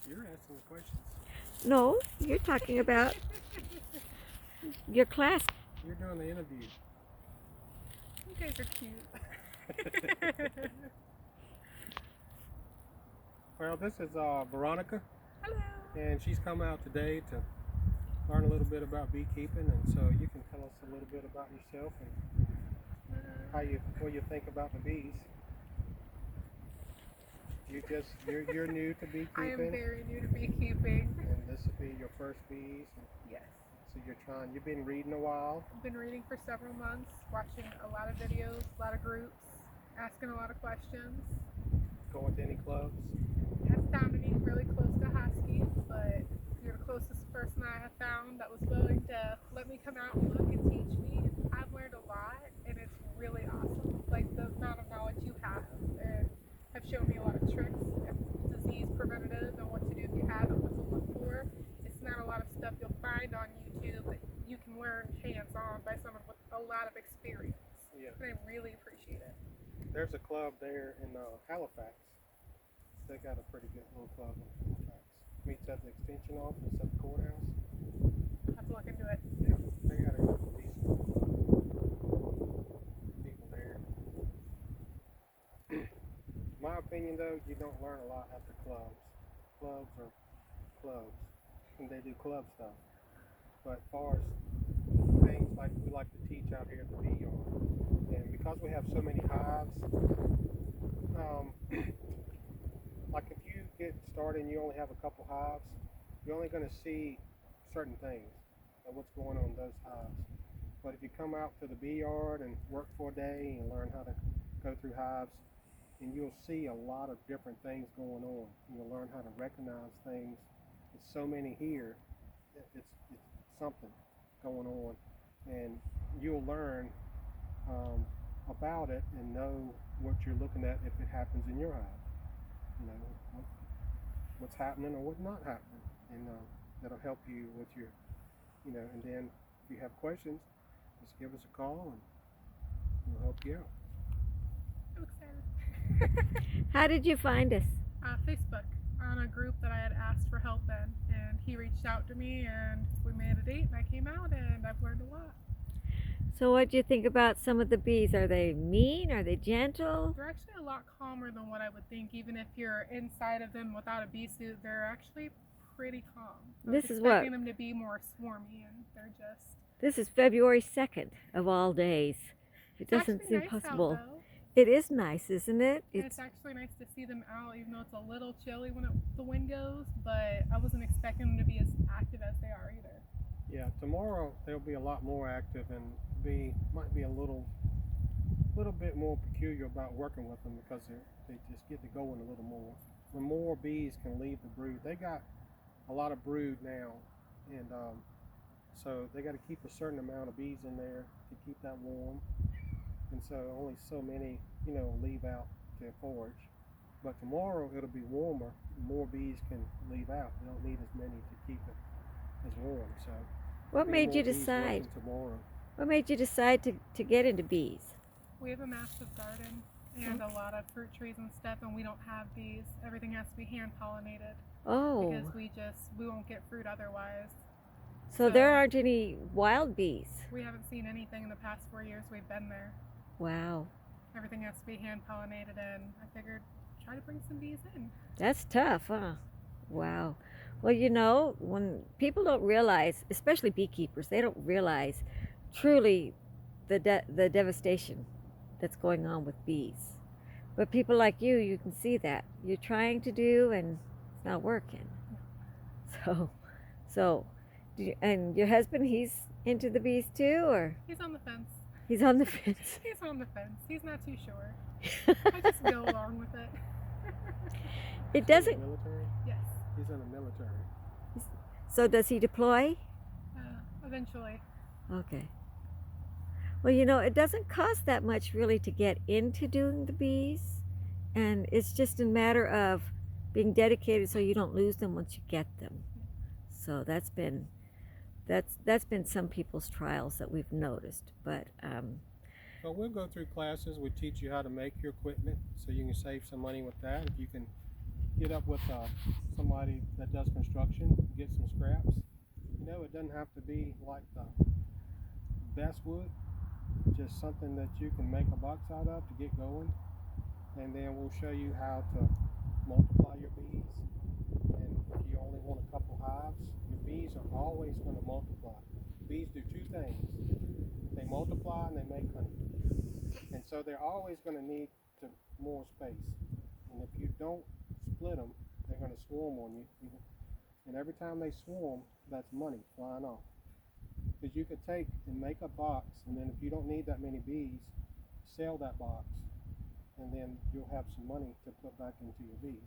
You're asking the questions. No, you're talking about your class. You're doing the interview. You guys are cute. Well, this is Veronica, Hello. and she's come out today to learn a little bit about beekeeping, and so you can tell us a little bit about yourself and what you think about the bees. You're new to beekeeping. I am very new to beekeeping. And this will be your first bees. Yes. So you've been reading a while. I've been reading for several months, watching a lot of videos, a lot of groups, asking a lot of questions. Going to any clubs? I haven't found any really close to Huskies, but you're the closest person I have found that was willing to let me come out and look and teach me. I've learned a lot, and it's really awesome. Like the amount of knowledge you have, and have shown me a lot of tricks and disease preventative and what to do if you have it, what to look for. It's not a lot of stuff you'll find on YouTube, but you can learn hands-on by someone with a lot of experience. Yeah. And I really appreciate it. There's a club there in Halifax. They got a pretty good little club in Halifax. Meets at the extension office at the courthouse. I'll have to look into it. Yeah, they got a decent people there. My opinion, though, you don't learn a lot at the clubs. Clubs are clubs, and they do club stuff. But as far as things like we like to teach out here at the beeyard, and because we have so many hives, like if you get started and you only have a couple hives, you're only going to see certain things of what's going on in those hives. But if you come out to the beeyard and work for a day and learn how to go through hives, and you'll see a lot of different things going on. You'll learn how to recognize things. There's so many here. It's something going on, and you'll learn about it and know what you're looking at if it happens in your hive. You know what's happening or what's not happening, and that'll help you with your, And then if you have questions, just give us a call and we'll help you out. I'm excited. How did you find us? Facebook, on a group that I had asked for help in, and he reached out to me, and we made a date, and I came out, and I've learned a lot. So what do you think about some of the bees? Are they mean? Are they gentle? They're actually a lot calmer than what I would think. Even if you're inside of them without a bee suit, they're actually pretty calm. I was This is what? expecting them to be more swarmy, and they're just. This is February 2nd of all days. It It's doesn't actually seem nice possible. Out, though. It is nice, isn't it? And it's actually nice to see them out, even though it's a little chilly when the wind goes. But I wasn't expecting them to be as active as they are either. Yeah, tomorrow they'll be a lot more active and might be a little bit more peculiar about working with them because they just get to going a little more. The more bees can leave the brood, they got a lot of brood now, and so they got to keep a certain amount of bees in there to keep that warm, and so only so many leave out to forage. But tomorrow it'll be warmer, more bees can leave out. You don't need as many to keep it as warm. So what made you decide? What made you decide to get into bees? We have a massive garden and a lot of fruit trees and stuff, and we don't have bees. Everything has to be hand pollinated. Oh. Because we won't get fruit otherwise. So there aren't any wild bees? We haven't seen anything in the past 4 years we've been there. Wow. Everything has to be hand pollinated, and I figured try to bring some bees in. That's tough, huh? Wow. Well, when people don't realize, especially beekeepers, they don't realize truly the devastation that's going on with bees. But people like you can see that. You're trying to do and it's not working. So, and your husband, he's into the bees too, or? He's on the fence. He's on the fence. He's on the fence. He's not too sure. I just go along with it. It doesn't. Military? Yes. He's in the military. So does he deploy? Eventually. Okay. Well, it doesn't cost that much really to get into doing the bees, and it's just a matter of being dedicated so you don't lose them once you get them. So that's been some people's trials that we've noticed. But so we'll go through classes. We teach you how to make your equipment so you can save some money with that. If you can get up with somebody that does construction, get some scraps. It doesn't have to be like the best wood, just something that you can make a box out of to get going. And then we'll show you how to multiply your bees. And if you only want a couple hives, your bees are always going to multiply. Bees do two things. They multiply and they make honey. And so they're always going to need more space. And if you don't split them, they're going to swarm on you. And every time they swarm, that's money flying off. Because you could take and make a box, and then if you don't need that many bees, sell that box, and then you'll have some money to put back into your bees,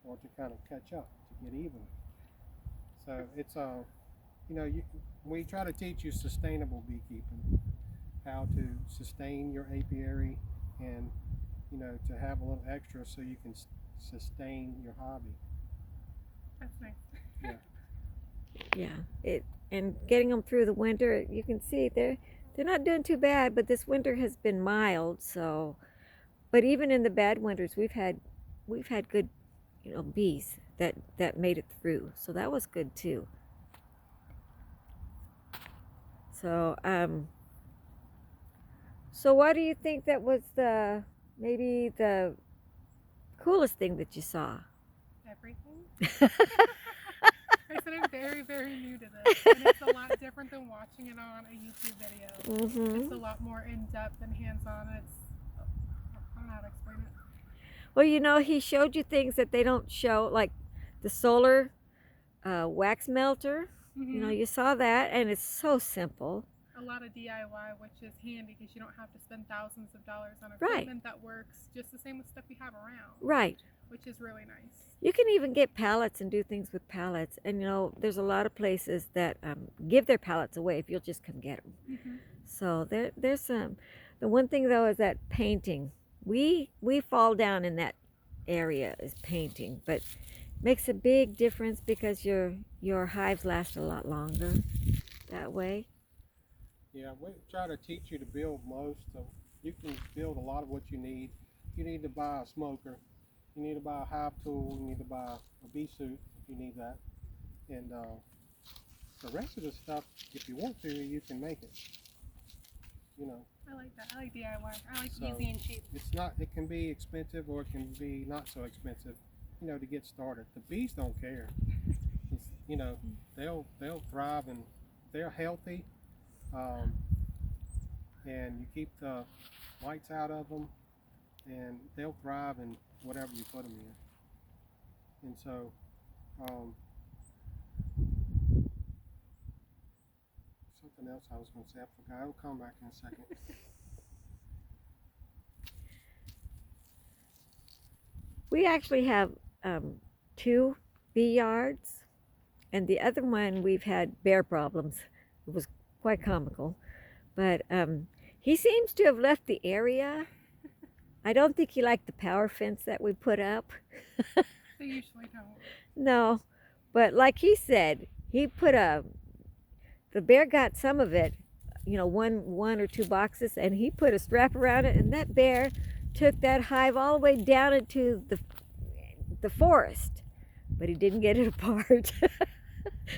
or to kind of catch up, to get even. So it's we try to teach you sustainable beekeeping, how to sustain your apiary, and to have a little extra so you can sustain your hobby. That's nice. Yeah. Yeah. And getting them through the winter, you can see they're not doing too bad, but this winter has been mild, so but even in the bad winters we've had good bees that made it through, so that was good too. So so what do you think that was maybe the coolest thing that you saw? Everything. I said I'm very, very new to this, and it's a lot different than watching it on a YouTube video. Mm-hmm. It's a lot more in-depth and hands-on. I don't know how to explain it. Well, he showed you things that they don't show, like the solar wax melter. Mm-hmm. You saw that, and it's so simple. A lot of DIY, which is handy because you don't have to spend thousands of dollars on Right. equipment that works just the same with stuff you have around. Right. Which is really nice. You can even get pallets and do things with pallets, and there's a lot of places that give their pallets away if you'll just come get them. Mm-hmm. So there's some. The one thing though is that painting. We fall down in that area is painting, but makes a big difference because your hives last a lot longer that way. Yeah, we try to teach you to build most. So you can build a lot of what you need. You need to buy a smoker. You need to buy a hive tool. You need to buy a bee suit if you need that. And the rest of the stuff, if you want to, you can make it. I like that. I like DIY. I like So, easy and cheap. It can be expensive or it can be not so expensive, to get started. The bees don't care. They'll thrive and they're healthy. And you keep the lights out of them, and they'll thrive in whatever you put them in. And so, something else I was going to say, I forgot. I'll come back in a second. We actually have 2 bee yards, and the other one we've had bear problems. It was quite comical, but he seems to have left the area. I don't think he liked the power fence that we put up. They usually don't. No, but like he said, he put the bear got some of it, one or 2 boxes, and he put a strap around it, and that bear took that hive all the way down into the forest, but he didn't get it apart.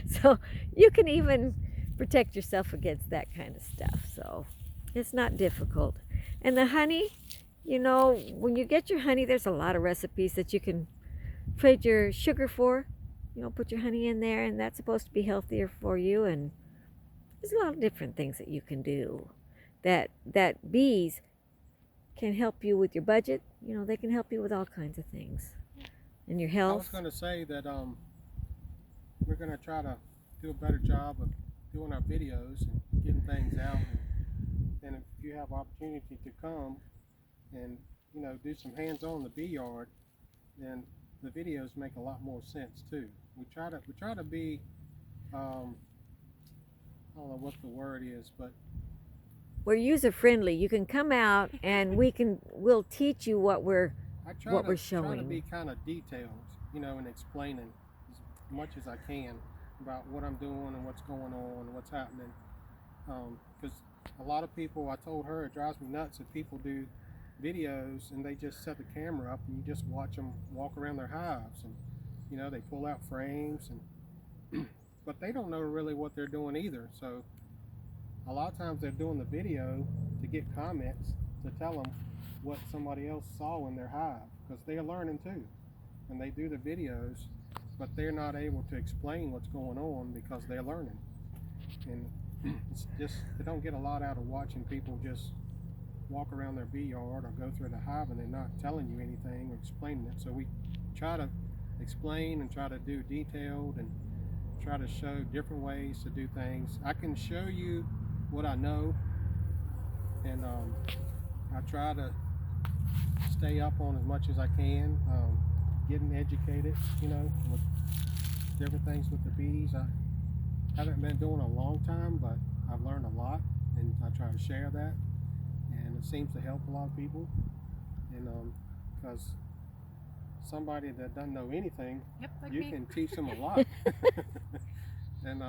So you can even protect yourself against that kind of stuff, so it's not difficult. And the honey, when you get your honey, there's a lot of recipes that you can trade your sugar for. Put your honey in there, and that's supposed to be healthier for you, and there's a lot of different things that you can do that bees can help you with your budget. They can help you with all kinds of things, and your health. I was going to say that we're going to try to do a better job of doing our videos and getting things out. And if you have opportunity to come and do some hands-on in the bee yard, then the videos make a lot more sense too. We try to be I don't know what the word is, but we're user friendly. You can come out and we'll teach you what we're showing. Try to be kind of detailed, and explaining as much as I can about what I'm doing and what's going on and what's happening. Because a lot of people, I told her, it drives me nuts if people do videos, and they just set the camera up and you just watch them walk around their hives, and they pull out frames, and but they don't know really what they're doing either. So a lot of times they're doing the video to get comments to tell them what somebody else saw in their hive, because they're learning too, and they do the videos, but they're not able to explain what's going on because they're learning. And it's just, they don't get a lot out of watching people just walk around their bee yard or go through the hive and they're not telling you anything or explaining it. So we try to explain and try to do detailed and try to show different ways to do things. I can show you what I know, and I try to stay up on as much as I can, getting educated, with different things with the bees. I haven't been doing a long time, but I've learned a lot, and I try to share that, and it seems to help a lot of people. And because somebody that doesn't know anything, Yep, like you me. can teach them a lot. And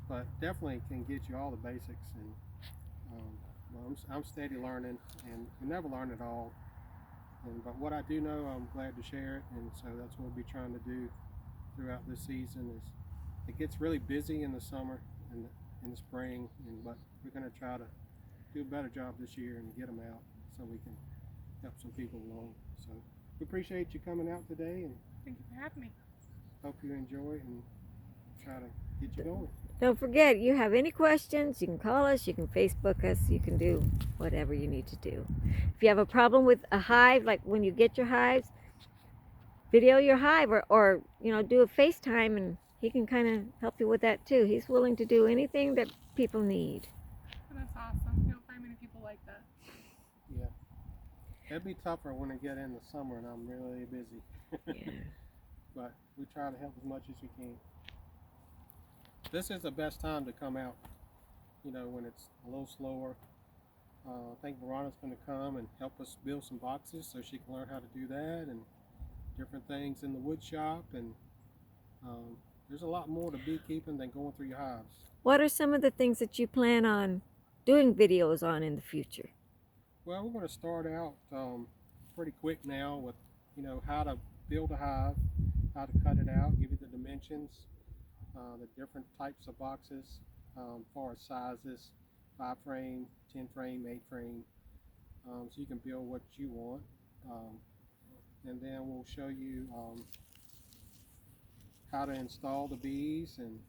but definitely can get you all the basics. And well, I'm steady learning, and you never learn it all. But what I do know, I'm glad to share it, and so that's what we'll be trying to do throughout this season. Is it gets really busy in the summer and in the spring, but we're going to try to do a better job this year and get them out so we can help some people along. So we appreciate you coming out today, and Thank you for having me. hope you enjoy it and try to get you going. Don't forget, you have any questions, you can call us, you can Facebook us, you can do whatever you need to do. If you have a problem with a hive, like when you get your hives, video your hive, or do a FaceTime, and he can kind of help you with that too. He's willing to do anything that people need. That's awesome. You don't find many people like that. Yeah. It'd be tougher when I get in the summer and I'm really busy. Yeah. But we try to help as much as we can. This is the best time to come out, when it's a little slower. I think Veronica's going to come and help us build some boxes so she can learn how to do that, and different things in the wood shop. And there's a lot more to beekeeping than going through your hives. What are some of the things that you plan on doing videos on in the future? Well, we're going to start out pretty quick now with, how to build a hive, how to cut it out, give you the dimensions, the different types of boxes, as far as sizes, 5 frame, 10 frame, 8 frame, so you can build what you want. And then we'll show you how to install the bees, and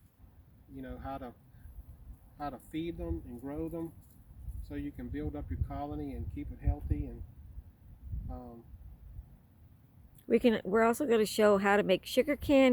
how to feed them and grow them, so you can build up your colony and keep it healthy. And We're also going to show how to make sugar candy.